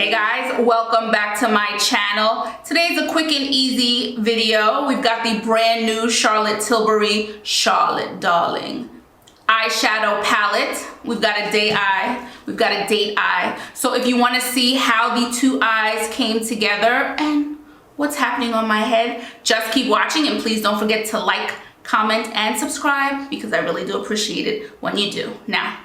Hey guys, welcome back to my channel. Today's a quick and easy video. We've got the brand new Charlotte Tilbury Charlotte Darling eyeshadow palette. We've got a day eye, we've got a date eye. So if you want to see how the two eyes came together and what's happening on my head, just keep watching and please don't forget to like, comment, and subscribe because I really do appreciate it when you do. Now,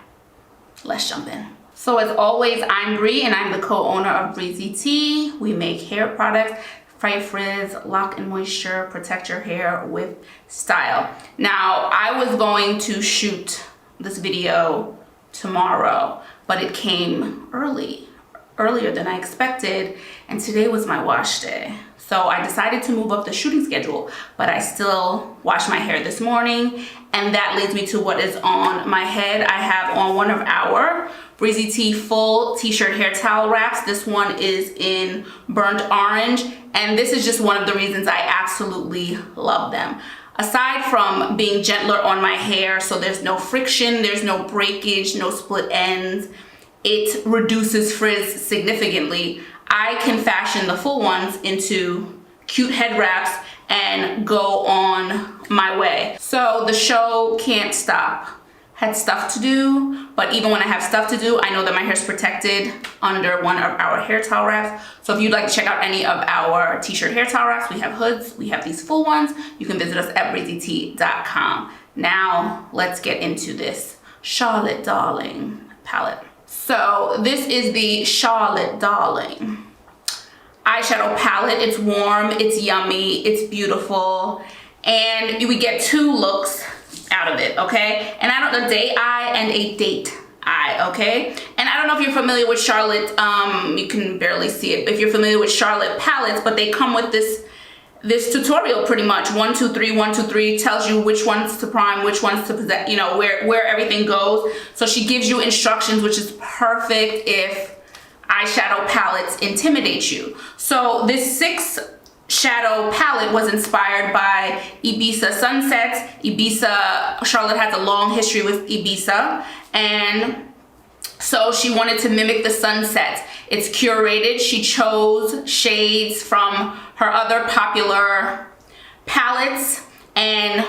let's jump in. So as always, I'm Bree and I'm the co-owner of Breezy Tee. We make hair products, fight frizz, lock and moisture, protect your hair with style. Now, I was going to shoot this video tomorrow, but it came earlier than I expected, and today was my wash day. So I decided to move up the shooting schedule, but I still washed my hair this morning, and that leads me to what is on my head. I have on one of our Breezy Tee full t-shirt hair towel wraps. This one is in burnt orange, and this is just one of the reasons I absolutely love them. Aside from being gentler on my hair, so there's no friction, there's no breakage, no split ends, it reduces frizz significantly. I can fashion the full ones into cute head wraps and go on my way. So the show can't stop. Had stuff to do, but even when I have stuff to do, I know that my hair is protected under one of our hair towel wraps. So if you'd like to check out any of our t-shirt hair towel wraps, we have hoods, we have these full ones. You can visit us at breezytee.com. Now let's get into this Charlotte Darling palette. So this is the Charlotte Darling eyeshadow palette. It's warm, it's yummy, it's beautiful, and we get two looks out of it, okay? And I don't, a day eye and a date eye, okay? And I don't know if you're familiar with Charlotte, you can barely see it, if you're familiar with Charlotte palettes, but they come with this tutorial pretty much. 1, 2, 3, 1, 2, 3 tells you which ones to prime, which ones to possess, you know, where everything goes. So she gives you instructions, which is perfect if eyeshadow palettes intimidate you. So this 6 shadow palette was inspired by Ibiza sunsets. Charlotte has a long history with Ibiza, and so she wanted to mimic the sunsets. It's curated. She chose shades from her other popular palettes and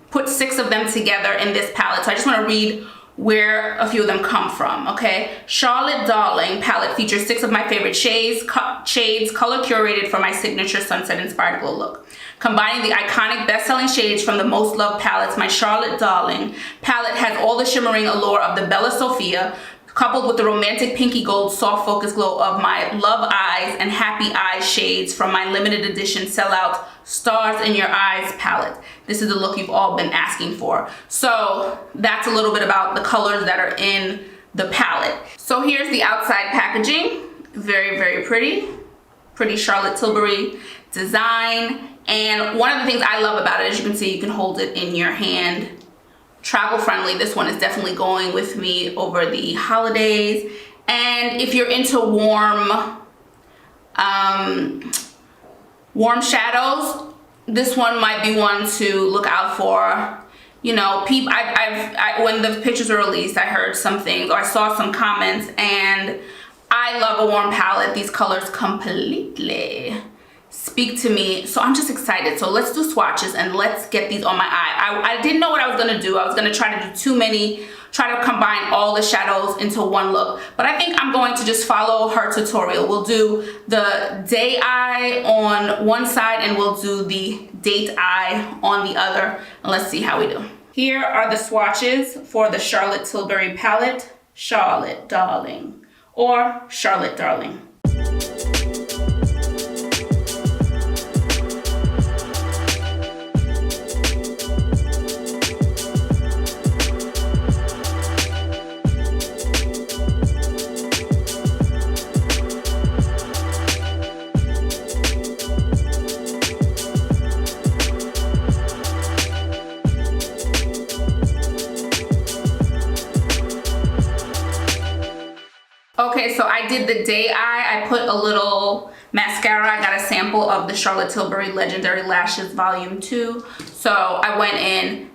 put 6 of them together in this palette. So I just want to read where a few of them come from, okay? Charlotte Darling palette features 6 of my favorite shades color curated for my signature sunset inspired glow look. Combining the iconic best-selling shades from the most loved palettes, my Charlotte Darling palette has all the shimmering allure of the Bella Sophia, coupled with the romantic pinky gold soft focus glow of my Love Eyes and Happy Eyes shades from my limited edition sellout Stars in Your Eyes palette. This is the look you've all been asking for. So that's a little bit about the colors that are in the palette. So here's the outside packaging. Very, very pretty. Pretty Charlotte Tilbury design. And one of the things I love about it, as you can see, you can hold it in your hand. Travel friendly. This one is definitely going with me over the holidays. And if you're into warm shadows, this one might be one to look out for. You know, when the pictures were released, I heard some things, or I saw some comments, and I love a warm palette. These colors completely speak to me, so I'm just excited. So let's do swatches and let's get these on my eye. I didn't know what I was gonna do. I was gonna try to do too many, try to combine all the shadows into one look, but I think I'm going to just follow her tutorial. We'll do the day eye on one side and we'll do the date eye on the other, and let's see how we do. Here are the swatches for the Charlotte Tilbury palette, Charlotte Darling, or Charlotte Darling. Okay, so I did the day eye. I put a little mascara. I got a sample of the Charlotte Tilbury Legendary Lashes Volume 2. So I went in.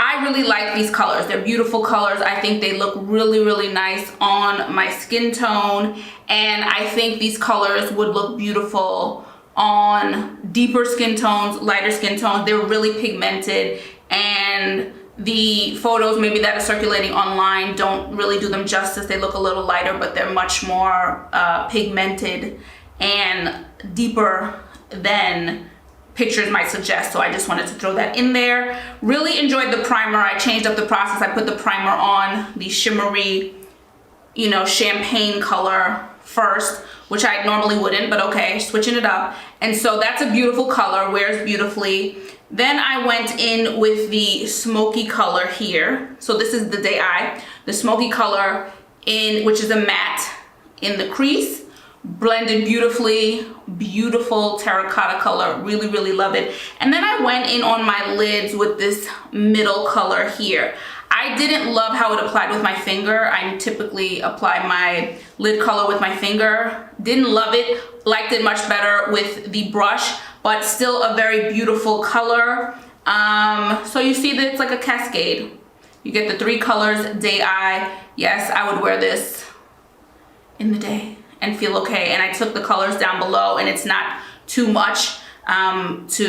I really like these colors. They're beautiful colors. I think they look really, really nice on my skin tone. And I think these colors would look beautiful on deeper skin tones, lighter skin tones. They're really pigmented, and the photos maybe that are circulating online don't really do them justice. They look a little lighter, but they're much more pigmented and deeper than pictures might suggest. So I just wanted to throw that in there. Really enjoyed the primer. I changed up the process. I put the primer on the shimmery, you know, champagne color first, which I normally wouldn't, but okay, switching it up. And so that's a beautiful color, wears beautifully. Then I went in with the smoky color here. So this is the Day Eye, the smoky color in, which is a matte in the crease, blended beautifully, beautiful terracotta color, really, really love it. And then I went in on my lids with this middle color here. I didn't love how it applied with my finger. I typically apply my lid color with my finger. Didn't love it, liked it much better with the brush, but still a very beautiful color. So you see that it's like a cascade. You get the 3 colors, Day Eye. Yes, I would wear this in the day and feel okay. And I took the colors down below, and it's not too much, it's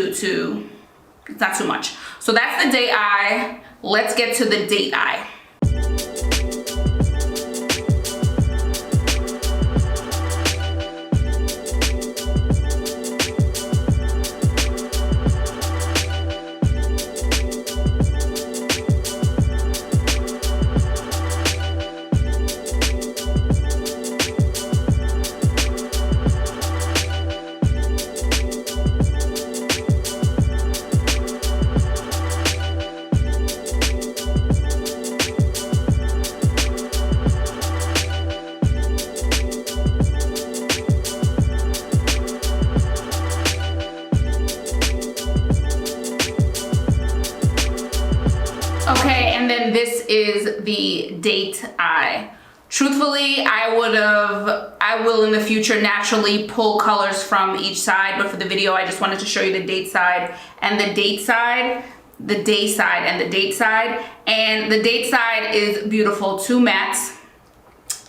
not too much. So that's the Day Eye. Let's get to the Date Eye. Okay, and then this is the Date Eye. Truthfully, I will in the future naturally pull colors from each side, but for the video, I just wanted to show you the date side and the date side, the day side and the date side. And the date side is beautiful, 2 mattes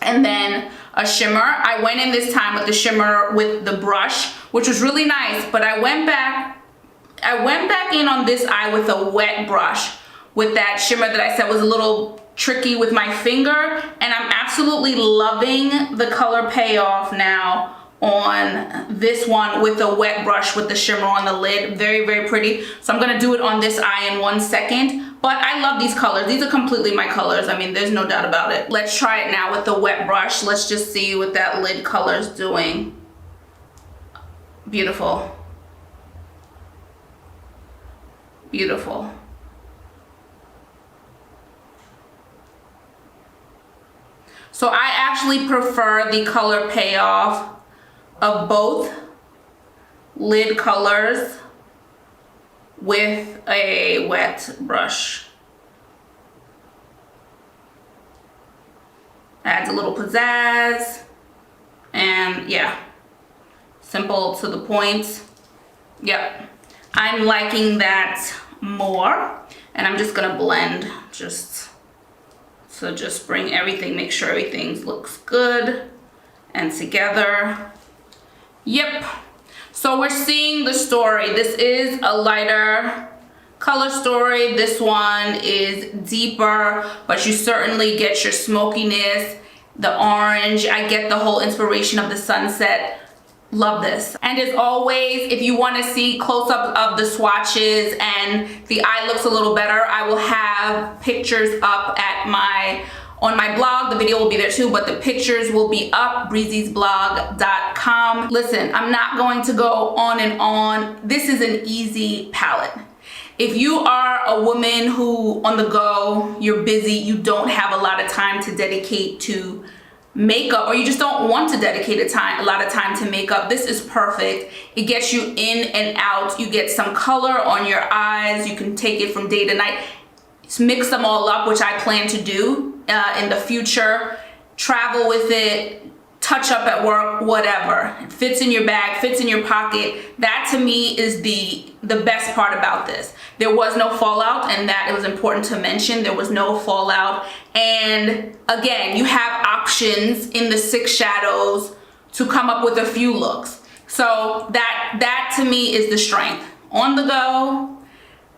and then a shimmer. I went in this time with the shimmer with the brush, which was really nice, but I went back in on this eye with a wet brush with that shimmer that I said was a little tricky with my finger, and I'm absolutely loving the color payoff now on this one with the wet brush with the shimmer on the lid. Very, very pretty. So I'm gonna do it on this eye in 1 second, but I love these colors. These are completely my colors. I mean, there's no doubt about it. Let's try it now with the wet brush. Let's just see what that lid color is doing. Beautiful. Beautiful. So I actually prefer the color payoff of both lid colors with a wet brush. Adds a little pizzazz, and yeah, simple to the point. Yep, I'm liking that more, and I'm just gonna blend so just bring everything, make sure everything looks good and together. Yep, so we're seeing the story. This is a lighter color story. This one is deeper, but you certainly get your smokiness, the orange. I get the whole inspiration of the sunset. Love this. And as always, if you want to see close-ups of the swatches and the eye looks a little better, I will have pictures up at on my blog. The video will be there too, but the pictures will be up, breezysblog.com. Listen, I'm not going to go on and on. This is an easy palette. If you are a woman who on the go, you're busy, you don't have a lot of time to dedicate to makeup, or you just don't want to dedicate a lot of time to makeup, this is perfect. It gets you in and out. You get some color on your eyes. You can take it from day to night. Just mix them all up, which I plan to do in the future. Travel with it, touch up at work, whatever. It fits in your bag, fits in your pocket. That to me is the best part about this. There was no fallout, and that it was important to mention. There was no fallout. And again, you have options in the 6 shadows to come up with a few looks. So that to me is the strength. On the go,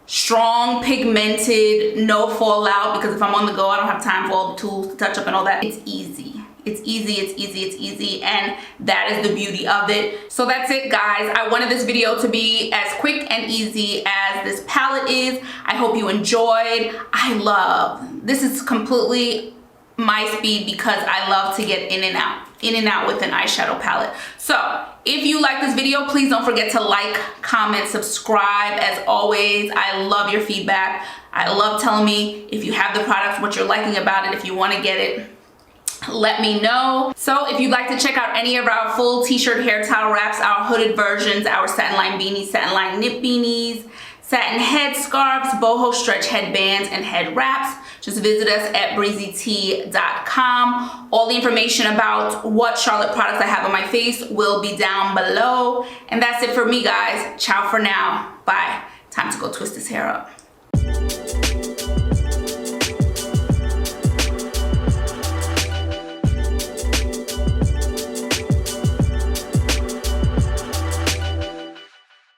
strong, pigmented, no fallout, because if I'm on the go, I don't have time for all the tools to touch up and all that. It's easy. It's easy, it's easy, it's easy, and that is the beauty of it. So that's it, guys. I wanted this video to be as quick and easy as this palette is. I hope you enjoyed. This is completely my speed because I love to get in and out with an eyeshadow palette. So if you like this video, please don't forget to like, comment, subscribe. As always, I love your feedback. I love telling me if you have the product, what you're liking about it, if you want to get it. Let me know. So if you'd like to check out any of our full t-shirt hair towel wraps, our hooded versions, our satin line beanies, satin line knit beanies, satin head scarves, boho stretch headbands, and head wraps, just visit us at breezytee.com. All the information about what Charlotte products I have on my face will be down below. And that's it for me, guys. Ciao for now. Bye. Time to go twist this hair up.